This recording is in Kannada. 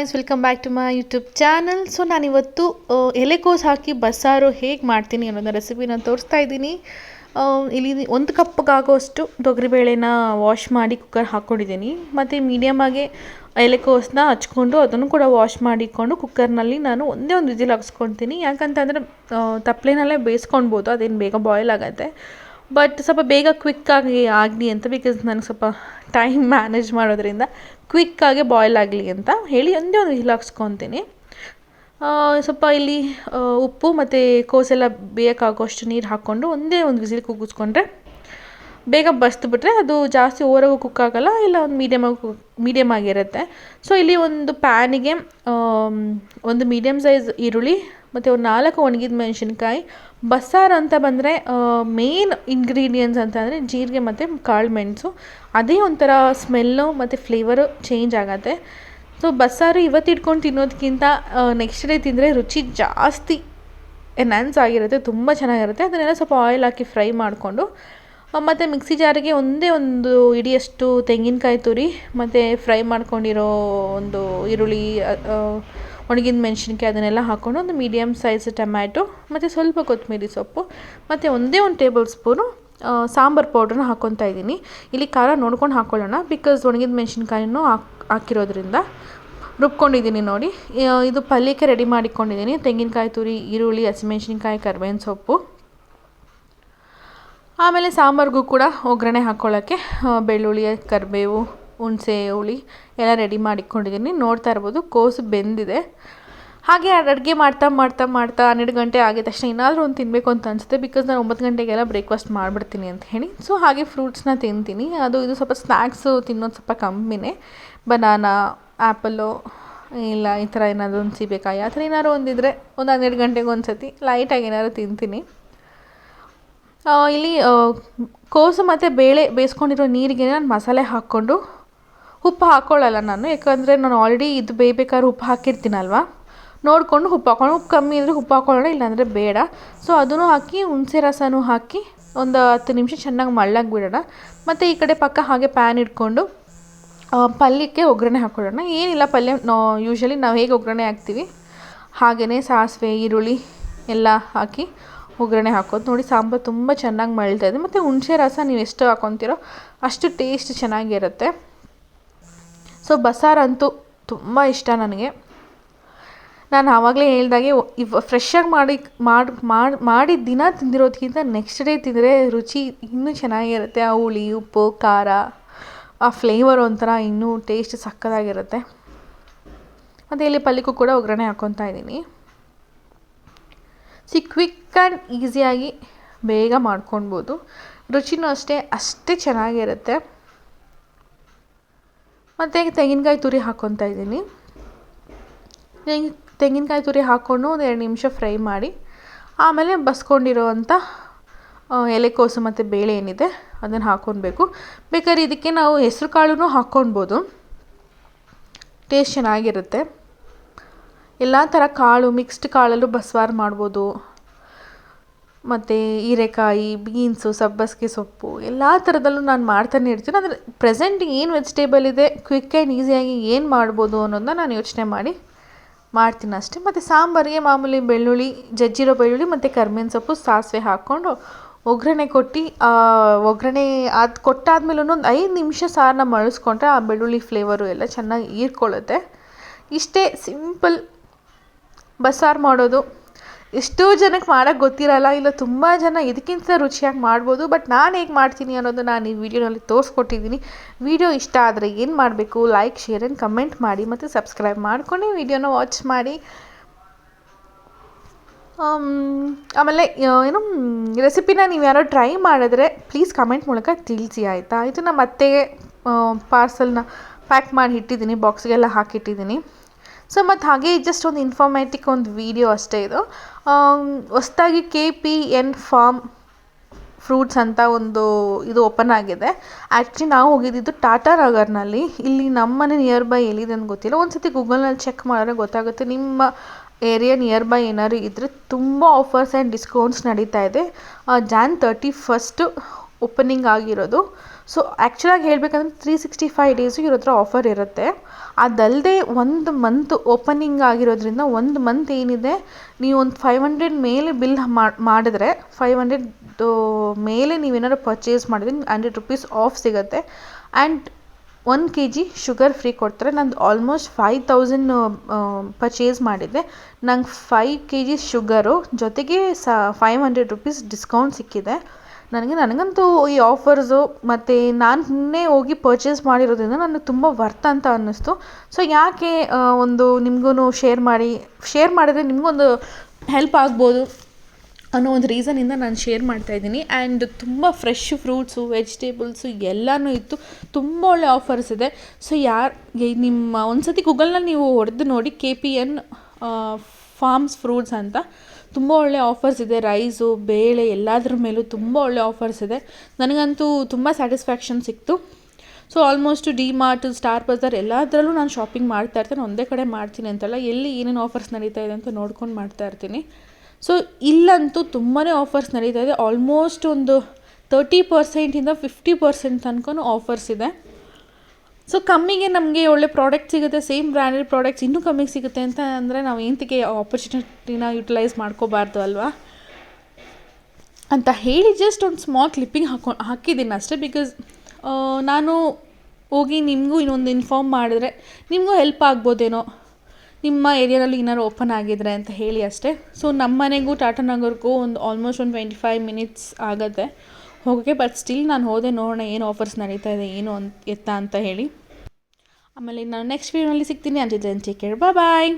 Guys, welcome back to my YouTube channel. So ನಾನಿವತ್ತು ಎಲೆಕೋಸು ಹಾಕಿ ಬಸ್ಸಾರು ಹೇಗೆ ಮಾಡ್ತೀನಿ ಅನ್ನೋದನ್ನ ರೆಸಿಪಿನ ತೋರಿಸ್ತಾ ಇದ್ದೀನಿ. ಇಲ್ಲಿ 1 ಕಪ್ಗಾಗೋಷ್ಟು ತೊಗರಿಬೇಳೆನ ವಾಶ್ ಮಾಡಿ ಕುಕ್ಕರ್ ಹಾಕ್ಕೊಂಡಿದ್ದೀನಿ. ಮತ್ತು ಮೀಡಿಯಮಾಗಿ ಎಲೆಕೋಸನ್ನ ಹಚ್ಕೊಂಡು ಅದನ್ನು ಕೂಡ ವಾಶ್ ಮಾಡಿಕೊಂಡು ಕುಕ್ಕರ್ನಲ್ಲಿ ನಾನು ಒಂದೇ ಒಂದು ವಿಜಿಲ್ ಹಾಕ್ಸ್ಕೊಳ್ತೀನಿ. ಯಾಕಂತಂದರೆ ತಪ್ಪಲೆನಲ್ಲೇ ಬೇಯಿಸ್ಕೊಳ್ಬೋದು, ಅದೇನು ಬೇಗ ಬಾಯ್ಲ್ ಆಗುತ್ತೆ. ಬಟ್ ಸ್ವಲ್ಪ ಬೇಗ ಕ್ವಿಕ್ಕಾಗಿ ಆಗಲಿ ಅಂತ, ಬಿಕಾಸ್ ನನಗೆ ಸ್ವಲ್ಪ ಟೈಮ್ ಮ್ಯಾನೇಜ್ ಮಾಡೋದ್ರಿಂದ ಕ್ವಿಕ್ಕಾಗಿ ಬಾಯ್ಲ್ ಆಗಲಿ ಅಂತ ಹೇಳಿ ಒಂದೇ ಒಂದು ವಿಜಿಲ್ ಹಾಕ್ಸ್ಕೊತೀನಿ. ಸ್ವಲ್ಪ ಇಲ್ಲಿ ಉಪ್ಪು ಮತ್ತು ಕೋಸೆಲ್ಲ ಬೇಯೋಕ್ಕಾಗೋಷ್ಟು ನೀರು ಹಾಕ್ಕೊಂಡು ಒಂದೇ ಒಂದು ವಿಜಿಲ್ ಕೂಗಿಸ್ಕೊಂಡ್ರೆ ಬೇಗ ಬಸ್ದುಬಿಟ್ರೆ ಅದು ಜಾಸ್ತಿ ಓವರಾಗೂ ಕುಕ್ ಆಗೋಲ್ಲ, ಇಲ್ಲ ಒಂದು ಮೀಡಿಯಮ್ ಆಗಿರುತ್ತೆ. ಸೊ ಇಲ್ಲಿ ಒಂದು ಪ್ಯಾನಿಗೆ ಒಂದು ಮೀಡಿಯಮ್ ಸೈಜ್ ಈರುಳ್ಳಿ ಮತ್ತು ಒಂದು 4 ಒಣಗಿದ ಮೆಣಸಿನ್ಕಾಯಿ. ಬಸ್ಸಾರು ಅಂತ ಬಂದರೆ ಮೇನ್ ಇಂಗ್ರೀಡಿಯೆಂಟ್ಸ್ ಅಂತ ಅಂದರೆ ಜೀರಿಗೆ ಮತ್ತು ಕಾಳು ಮೆಣಸು. ಅದೇ ಒಂಥರ ಸ್ಮೆಲ್ಲು ಮತ್ತು ಫ್ಲೇವರು ಚೇಂಜ್ ಆಗುತ್ತೆ. ಸೊ ಬಸ್ಸಾರು ಇವತ್ತು ಇಟ್ಕೊಂಡು ತಿನ್ನೋದಕ್ಕಿಂತ ನೆಕ್ಸ್ಟ್ ಡೇ ತಿಂದರೆ ರುಚಿ ಜಾಸ್ತಿ ಎನ್ಹಾನ್ಸ್ ಆಗಿರುತ್ತೆ, ತುಂಬ ಚೆನ್ನಾಗಿರುತ್ತೆ. ಅದನ್ನೆಲ್ಲ ಸ್ವಲ್ಪ ಆಯಿಲ್ ಹಾಕಿ ಫ್ರೈ ಮಾಡಿಕೊಂಡು ಮತ್ತು ಮಿಕ್ಸಿ ಜಾರಿಗೆ ಒಂದೇ ಒಂದು ಇಡಿಯಷ್ಟು ತೆಂಗಿನಕಾಯಿ ತುರಿ ಮತ್ತು ಫ್ರೈ ಮಾಡ್ಕೊಂಡಿರೋ ಒಂದು ಈರುಳ್ಳಿ, ಒಣಗಿದ ಮೆಣಸಿನ್ಕಾಯಿ ಅದನ್ನೆಲ್ಲ ಹಾಕ್ಕೊಂಡು ಒಂದು ಮೀಡಿಯಮ್ ಸೈಜ್ ಟೊಮ್ಯಾಟೊ ಮತ್ತು ಸ್ವಲ್ಪ ಕೊತ್ತಂಬರಿ ಸೊಪ್ಪು ಮತ್ತು ಒಂದೇ ಒಂದು ಟೇಬಲ್ ಸ್ಪೂನು ಸಾಂಬಾರು ಪೌಡ್ರನ್ನ ಹಾಕ್ಕೊತಾ ಇದ್ದೀನಿ. ಇಲ್ಲಿ ಖಾರ ನೋಡ್ಕೊಂಡು ಹಾಕ್ಕೊಳ್ಳೋಣ, ಬಿಕಾಸ್ ಒಣಗಿದ ಮೆಣಸಿನ್ಕಾಯಿನೂ ಹಾಕಿರೋದ್ರಿಂದ. ರುಬ್ಕೊಂಡಿದ್ದೀನಿ ನೋಡಿ. ಇದು ಪಲ್ಯಕ್ಕೆ ರೆಡಿ ಮಾಡಿಕೊಂಡಿದ್ದೀನಿ. ತೆಂಗಿನಕಾಯಿ ತುರಿ, ಈರುಳ್ಳಿ, ಹಸಿಮೆಣ್ಸಿನ್ಕಾಯಿ, ಕರಿಬೇವಿನ ಸೊಪ್ಪು. ಆಮೇಲೆ ಸಾಂಬಾರಿಗೂ ಕೂಡ ಒಗ್ಗರಣೆ ಹಾಕ್ಕೊಳ್ಳೋಕ್ಕೆ ಬೆಳ್ಳುಳ್ಳಿ, ಕರಿಬೇವು, ಹುಣಸೆ ಹುಳಿ ಎಲ್ಲ ರೆಡಿ ಮಾಡಿಕೊಂಡಿದ್ದೀನಿ. ನೋಡ್ತಾ ಇರ್ಬೋದು ಕೋಸು ಬೆಂದಿದೆ. ಹಾಗೆ ಅಡುಗೆ ಮಾಡ್ತಾ 12 ಗಂಟೆ ಆಗಿದ ತಕ್ಷಣ ಏನಾದರೂ ಒಂದು ತಿನ್ನಬೇಕು ಅಂತ ಅನಿಸುತ್ತೆ, ಬಿಕಾಸ್ ನಾನು 9 ಗಂಟೆಗೆಲ್ಲ ಬ್ರೇಕ್ಫಾಸ್ಟ್ ಮಾಡಿಬಿಡ್ತೀನಿ ಅಂತ ಹೇಳಿ. ಸೊ ಹಾಗೆ ಫ್ರೂಟ್ಸ್ನ ತಿಂತೀನಿ. ಇದು ಸ್ವಲ್ಪ ಸ್ನ್ಯಾಕ್ಸು ತಿನ್ನೋದು ಸ್ವಲ್ಪ ಕಮ್ಮಿನೇ. ಬನಾನಾ, ಆ್ಯಪಲ್ಲು, ಇಲ್ಲ ಈ ಥರ ಏನಾದರೂ ಒಂದು ಸೀಬೆಕಾಯಿ ಆ ಥರ ಏನಾದ್ರು ಒಂದಿದ್ರೆ ಒಂದು 12 ಗಂಟೆಗೆ ಒಂದು ಸತಿ ಲೈಟಾಗಿ ಏನಾದ್ರು ತಿಂತೀನಿ. ಇಲ್ಲಿ ಕೋಸು ಮತ್ತು ಬೇಳೆ ಬೇಯಿಸ್ಕೊಂಡಿರೋ ನೀರಿಗೆ ನಾನು ಮಸಾಲೆ ಹಾಕ್ಕೊಂಡು ಉಪ್ಪು ಹಾಕ್ಕೊಳ್ಳಲ್ಲ ನಾನು, ಯಾಕಂದರೆ ನಾನು ಆಲ್ರೆಡಿ ಇದು ಬೇಯಬೇಕಾದ್ರೆ ಉಪ್ಪು ಹಾಕಿರ್ತೀನಲ್ವ, ನೋಡಿಕೊಂಡು ಉಪ್ಪು ಹಾಕ್ಕೊಂಡು, ಉಪ್ಪು ಕಮ್ಮಿ ಇದ್ದರೆ ಉಪ್ಪು ಹಾಕ್ಕೊಳ್ಳೋಣ, ಇಲ್ಲಾಂದರೆ ಬೇಡ. ಸೊ ಅದನ್ನು ಹಾಕಿ ಹುಣಸೆ ರಸನೂ ಹಾಕಿ ಒಂದು 10 ನಿಮಿಷ ಚೆನ್ನಾಗಿ ಮಳ್ಳಾಗಿ ಬಿಡೋಣ. ಮತ್ತು ಈ ಕಡೆ ಪಕ್ಕ ಹಾಗೆ ಪ್ಯಾನ್ ಇಟ್ಕೊಂಡು ಪಲ್ಯಕ್ಕೆ ಒಗ್ಗರಣೆ ಹಾಕ್ಕೊಳ್ಳೋಣ. ಏನಿಲ್ಲ, ಪಲ್ಯ ಯೂಶ್ವಲಿ ನಾವು ಹೇಗೆ ಒಗ್ಗರಣೆ ಹಾಕ್ತೀವಿ ಹಾಗೆಯೇ ಸಾಸಿವೆ, ಈರುಳ್ಳಿ ಎಲ್ಲ ಹಾಕಿ ಒಗ್ಗರಣೆ ಹಾಕೋದು. ನೋಡಿ ಸಾಂಬಾರು ತುಂಬ ಚೆನ್ನಾಗಿ ಮಳ್ತಾ ಇದೆ. ಮತ್ತು ಹುಣಸೆ ರಸ ನೀವು ಎಷ್ಟು ಹಾಕ್ಕೊತೀರೋ ಅಷ್ಟು ಟೇಸ್ಟ್ ಚೆನ್ನಾಗಿರುತ್ತೆ. ಸೊ ಬಸ್ಸಾರಂತೂ ತುಂಬ ಇಷ್ಟ ನನಗೆ. ನಾನು ಆವಾಗಲೇ ಹೇಳ್ದಾಗೆ ಫ್ರೆಶ್ಶಾಗಿ ಮಾಡಿದ ದಿನ ತಿಂದಿರೋದಕ್ಕಿಂತ ನೆಕ್ಸ್ಟ್ ಡೇ ತಿಂದರೆ ರುಚಿ ಇನ್ನೂ ಚೆನ್ನಾಗಿರುತ್ತೆ. ಆ ಹುಳಿ, ಉಪ್ಪು, ಖಾರ, ಆ ಫ್ಲೇವರ್ ಒಂಥರ ಇನ್ನೂ ಟೇಸ್ಟ್ ಸಕ್ಕತ್ತಾಗಿರುತ್ತೆ. ಮತ್ತು ಇಲ್ಲಿ ಪಲ್ಯಕ್ಕೂ ಕೂಡ ಒಗ್ಗರಣೆ ಹಾಕ್ಕೊತಾ ಇದ್ದೀನಿ. ಕ್ವಿಕ್ ಆ್ಯಂಡ್ ಈಸಿಯಾಗಿ ಬೇಗ ಮಾಡ್ಕೊಳ್ಬೋದು. ರುಚಿನೂ ಅಷ್ಟೇ ಚೆನ್ನಾಗಿರುತ್ತೆ. ಮತ್ತು ತೆಂಗಿನಕಾಯಿ ತುರಿ ಹಾಕ್ಕೊತಾ ಇದ್ದೀನಿ. ತೆಂಗಿನಕಾಯಿ ತುರಿ ಹಾಕ್ಕೊಂಡು ಒಂದು 2 ನಿಮಿಷ ಫ್ರೈ ಮಾಡಿ ಆಮೇಲೆ ಬಸ್ಕೊಂಡಿರೋವಂಥ ಎಲೆಕೋಸು ಮತ್ತು ಬೇಳೆ ಏನಿದೆ ಅದನ್ನು ಹಾಕ್ಕೊಳ್ಬೇಕು. ಬೇಕಾದ್ರೆ ಇದಕ್ಕೆ ನಾವು ಹೆಸರು ಕಾಳೂ ಹಾಕ್ಕೊಳ್ಬೋದು, ಟೇಸ್ಟ್ ಚೆನ್ನಾಗಿರುತ್ತೆ. ಎಲ್ಲ ಥರ ಕಾಳು, ಮಿಕ್ಸ್ಡ್ ಕಾಳಲ್ಲೂ ಬಸ್ಸಾರು ಮಾಡ್ಬೋದು. ಮತ್ತು ಹೀರೆಕಾಯಿ, ಬೀನ್ಸು, ಸಬ್ಬಸಿಗೆ ಸೊಪ್ಪು ಎಲ್ಲ ಥರದಲ್ಲೂ ನಾನು ಮಾಡ್ತಾನೆ ಇರ್ತೀನಿ. ಆದರೆ ಪ್ರೆಸೆಂಟ್ ಏನು ವೆಜಿಟೇಬಲ್ ಇದೆ ಕ್ವಿಕ್ ಆ್ಯಂಡ್ ಈಸಿಯಾಗಿ ಏನು ಮಾಡ್ಬೋದು ಅನ್ನೋದನ್ನ ನಾನು ಯೋಚನೆ ಮಾಡಿ ಮಾಡ್ತೀನಿ ಅಷ್ಟೇ. ಮತ್ತು ಸಾಂಬಾರಿಗೆ ಮಾಮೂಲಿ ಬೆಳ್ಳುಳ್ಳಿ, ಜಜ್ಜಿರೋ ಬೆಳ್ಳುಳ್ಳಿ ಮತ್ತು ಕರಿಬೇವಿನ ಸೊಪ್ಪು, ಸಾಸಿವೆ ಹಾಕ್ಕೊಂಡು ಒಗ್ಗರಣೆ ಕೊಟ್ಟು, ಒಗ್ಗರಣೆ ಅದು ಕೊಟ್ಟಾದ್ಮೇಲೂ ಒಂದು 5 ನಿಮಿಷ ಸಾರನ್ನ ಮಳಿಸ್ಕೊಂಡ್ರೆ ಆ ಬೆಳ್ಳುಳ್ಳಿ ಫ್ಲೇವರು ಎಲ್ಲ ಚೆನ್ನಾಗಿ ಹೀರ್ಕೊಳ್ಳುತ್ತೆ. ಇಷ್ಟೇ ಸಿಂಪಲ್ ಬಸ್ಸಾರು ಮಾಡೋದು. ಎಷ್ಟೋ ಜನಕ್ಕೆ ಮಾಡೋಕ್ಕೆ ಗೊತ್ತಿರಲ್ಲ, ಇಲ್ಲ ತುಂಬ ಜನ ಇದಕ್ಕಿಂತ ರುಚಿಯಾಗಿ ಮಾಡ್ಬೋದು. ಬಟ್ ನಾನು ಹೇಗೆ ಮಾಡ್ತೀನಿ ಅನ್ನೋದು ನಾನು ಈ ವಿಡಿಯೋನಲ್ಲಿ ತೋರಿಸ್ಕೊಟ್ಟಿದ್ದೀನಿ. ವಿಡಿಯೋ ಇಷ್ಟ ಆದರೆ ಏನು ಮಾಡಬೇಕು, ಲೈಕ್, ಶೇರ್ ಆ್ಯಂಡ್ ಕಮೆಂಟ್ ಮಾಡಿ ಮತ್ತು ಸಬ್ಸ್ಕ್ರೈಬ್ ಮಾಡ್ಕೊಂಡು ವಿಡಿಯೋನ ವಾಚ್ ಮಾಡಿ. ಆಮೇಲೆ ಏನು ರೆಸಿಪಿನ ನೀವು ಯಾರೋ ಟ್ರೈ ಮಾಡಿದ್ರೆ ಪ್ಲೀಸ್ ಕಮೆಂಟ್ ಮೂಲಕ ತಿಳಿಸಿ, ಆಯಿತಾ? ಇದು ನಮ್ಮ ಅತ್ತೆಗೆ ಪಾರ್ಸಲ್ನ ಪ್ಯಾಕ್ ಮಾಡಿ ಇಟ್ಟಿದ್ದೀನಿ, ಬಾಕ್ಸ್ಗೆಲ್ಲ ಹಾಕಿಟ್ಟಿದ್ದೀನಿ. ಸೊ ಮತ್ತು ಹಾಗೆ ಜಸ್ಟ್ ಒಂದು ಇನ್ಫಾರ್ಮೇಟಿಕ್ ಒಂದು ವಿಡಿಯೋ ಅಷ್ಟೇ ಇದು. ಹೊಸ್ದಾಗಿ KPN ಫಾರ್ಮ್ ಫ್ರೂಟ್ಸ್ ಅಂತ ಒಂದು ಇದು ಓಪನ್ ಆಗಿದೆ. ಆ್ಯಕ್ಚುಲಿ ನಾವು ಹೋಗಿದ್ದಿದ್ದು ಟಾಟಾ ನಗರ್ನಲ್ಲಿ. ಇಲ್ಲಿ ನಮ್ಮನೆ ನಿಯರ್ ಬೈ ಎಲ್ಲಿದೆ ಅಂತ ಗೊತ್ತಿಲ್ಲ. ಒಂದು ಸತಿ ಗೂಗಲ್ನಲ್ಲಿ ಚೆಕ್ ಮಾಡಿದ್ರೆ ಗೊತ್ತಾಗುತ್ತೆ. ನಿಮ್ಮ ಏರಿಯಾ ನಿಯರ್ ಬೈ ಏನಾದ್ರು ಇದ್ದರೆ ತುಂಬ ಆಫರ್ಸ್ ಆ್ಯಂಡ್ ಡಿಸ್ಕೌಂಟ್ಸ್ ನಡೀತಾ ಇದೆ. Jan 31 ಓಪನಿಂಗ್ ಆಗಿರೋದು. ಸೊ ಆ್ಯಕ್ಚುಲಾಗಿ ಹೇಳಬೇಕಂದ್ರೆ 365 ಡೇಸು ಇವ್ರ ಹತ್ರ ಆಫರ್ ಇರುತ್ತೆ. ಅದಲ್ಲದೆ 1 ಮಂತ್ ಓಪನಿಂಗ್ ಆಗಿರೋದ್ರಿಂದ 1 ಮಂತ್ ಏನಿದೆ, ನೀವು ಒಂದು 500 ಮೇಲೆ ಬಿಲ್ ಮಾಡಿದ್ರೆ 500 ಮೇಲೆ ನೀವೇನಾದ್ರು ಪರ್ಚೇಸ್ ಮಾಡಿದ್ರೆ ₹100 ಆಫ್ ಸಿಗುತ್ತೆ. ಆ್ಯಂಡ್ 1 kg ಶುಗರ್ ಫ್ರೀ ಕೊಡ್ತಾರೆ. ನಂದು ಆಲ್ಮೋಸ್ಟ್ 5000 ಪರ್ಚೇಸ್ ಮಾಡಿದ್ದೆ. ನಂಗೆ 5 kg ಶುಗರು ಜೊತೆಗೆ ₹500 ಡಿಸ್ಕೌಂಟ್ ಸಿಕ್ಕಿದೆ. ನನಗಂತೂ ಈ ಆಫರ್ಸು ಮತ್ತು ನಾನೇ ಹೋಗಿ ಪರ್ಚೇಸ್ ಮಾಡಿರೋದ್ರಿಂದ ನನಗೆ ತುಂಬ ವರ್ತ್ ಅಂತ ಅನ್ನಿಸ್ತು. ಸೊ ಯಾಕೆ ಒಂದು ನಿಮಗೂ ಶೇರ್ ಮಾಡಿದ್ರೆ ನಿಮಗೊಂದು ಹೆಲ್ಪ್ ಆಗ್ಬೋದು ಅನ್ನೋ ಒಂದು ರೀಸನಿಂದ ನಾನು ಶೇರ್ ಮಾಡ್ತಾಯಿದ್ದೀನಿ. ಆ್ಯಂಡ್ ತುಂಬ ಫ್ರೆಶ್ ಫ್ರೂಟ್ಸು, ವೆಜಿಟೇಬಲ್ಸು ಎಲ್ಲನೂ ಇತ್ತು. ತುಂಬ ಒಳ್ಳೆ ಆಫರ್ಸ್ ಇದೆ. ಸೊ ನಿಮ್ಮ ಒಂದು ಸತಿ ಗೂಗಲ್ನಲ್ಲಿ ನೀವು ಹೊಡೆದು ನೋಡಿ, KPN ಫಾರ್ಮ್ಸ್ ಫ್ರೂಟ್ಸ್ ಅಂತ. ತುಂಬ ಒಳ್ಳೆ ಆಫರ್ಸ್ ಇದೆ. ರೈಸು, ಬೇಳೆ ಎಲ್ಲದ್ರ ಮೇಲೂ ತುಂಬ ಒಳ್ಳೆ ಆಫರ್ಸ್ ಇದೆ. ನನಗಂತೂ ತುಂಬ ಸ್ಯಾಟಿಸ್ಫ್ಯಾಕ್ಷನ್ ಸಿಕ್ತು. So almost DMart, star Bazaar ಎಲ್ಲದರಲ್ಲೂ ನಾನು ಶಾಪಿಂಗ್ ಮಾಡ್ತಾಯಿರ್ತೀನಿ. ಒಂದೇ ಕಡೆ ಮಾಡ್ತೀನಿ ಅಂತಲ್ಲ, ಎಲ್ಲಿ ಏನೇನು ಆಫರ್ಸ್ ನಡೀತಾ ಇದೆ ಅಂತ ನೋಡ್ಕೊಂಡು ಮಾಡ್ತಾಯಿರ್ತೀನಿ. ಸೊ ಇಲ್ಲಂತೂ ತುಂಬಾ ಆಫರ್ಸ್ ನಡೀತಾ ಇದೆ. ಆಲ್ಮೋಸ್ಟ್ ಒಂದು 30% 50% ತನಕ ಆಫರ್ಸ್ ಇದೆ. ಸೊ ಕಮ್ಮಿಗೆ ನಮಗೆ ಒಳ್ಳೆ ಪ್ರಾಡಕ್ಟ್ ಸಿಗುತ್ತೆ, ಸೇಮ್ ಬ್ರ್ಯಾಂಡೆಡ್ ಪ್ರಾಡಕ್ಟ್ಸ್ ಇನ್ನೂ ಕಮ್ಮಿಗೆ ಸಿಗುತ್ತೆ ಅಂತ ಅಂದರೆ ನಾವು ಏನಕ್ಕೆ ಆಪರ್ಚುನಿಟಿನ ಯುಟಿಲೈಸ್ ಮಾಡ್ಕೋಬಾರ್ದು ಅಲ್ವಾ ಅಂತ ಹೇಳಿ ಜಸ್ಟ್ ಒಂದು ಸ್ಮಾಲ್ ಕ್ಲಿಪ್ಪಿಂಗ್ ಹಾಕಿದ್ದೀನಿ ಅಷ್ಟೇ. ಬಿಕಾಸ್ ನಾನು ಹೋಗಿ ನಿಮಗೂ ಇನ್ನೊಂದು ಇನ್ಫಾರ್ಮ್ ಮಾಡಿದ್ರೆ ನಿಮಗೂ ಹೆಲ್ಪ್ ಆಗ್ಬೋದೇನೋ, ನಿಮ್ಮ ಏರಿಯಾದಲ್ಲಿ ಏನಾದ್ರು ಓಪನ್ ಆಗಿದ್ರೆ ಅಂತ ಹೇಳಿ ಅಷ್ಟೇ. ಸೊ ನಮ್ಮ ಮನೆಗೂ ಟಾಟಾನಗರ್ಗೂ ಒಂದು ಆಲ್ಮೋಸ್ಟ್ 25 ಮಿನಿಟ್ಸ್ ಆಗುತ್ತೆ ಹೋಗೋಕ್ಕೆ. ಬಟ್ ಸ್ಟಿಲ್ ನಾನು ಹೋದೆ, ನೋಡೋಣ ಏನು ಆಫರ್ಸ್ ನಡೀತಾ ಇದೆ ಏನು ಅಂತ ಹೇಳಿ. ಆಮೇಲೆ ನಾನು ನೆಕ್ಸ್ಟ್ ವೀಡಿಯೋನಲ್ಲಿ ಸಿಗ್ತೀನಿ. ಅಂಟಿಲ್ ದೆನ್ ಟೇಕ್ ಕೇರ್, ಬಾಯ್.